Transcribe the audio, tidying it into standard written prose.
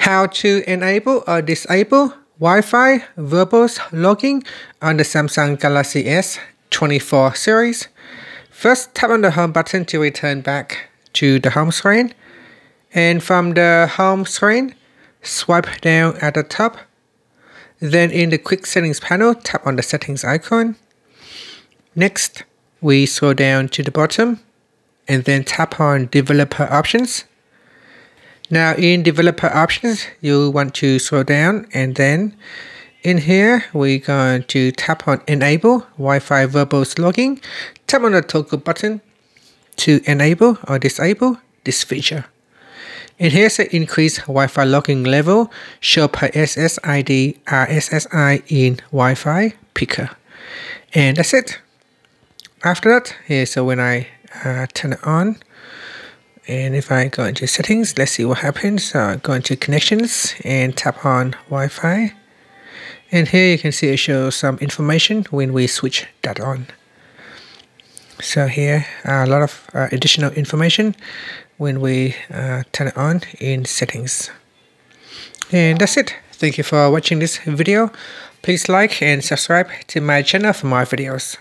How to enable or disable Wi-Fi Verbose Logging on the Samsung Galaxy S24 series. First, tap on the home button to return back to the home screen. And from the home screen, swipe down at the top. Then in the quick settings panel, tap on the settings icon. Next, we scroll down to the bottom and then tap on developer options. Now in developer options, you want to scroll down, and then in here, we're going to tap on enable Wi-Fi Verbose Logging. Tap on the toggle button to enable or disable this feature. And here's the increase Wi-Fi logging level, show per SSID RSSI in Wi-Fi picker. And that's it. After that, here's when I turn it on. And if I go into settings, let's see what happens. So go into connections and tap on Wi-Fi. And here you can see it shows some information when we switch that on. So here a lot of additional information when we turn it on in settings. And that's it. Thank you for watching this video. Please like and subscribe to my channel for more videos.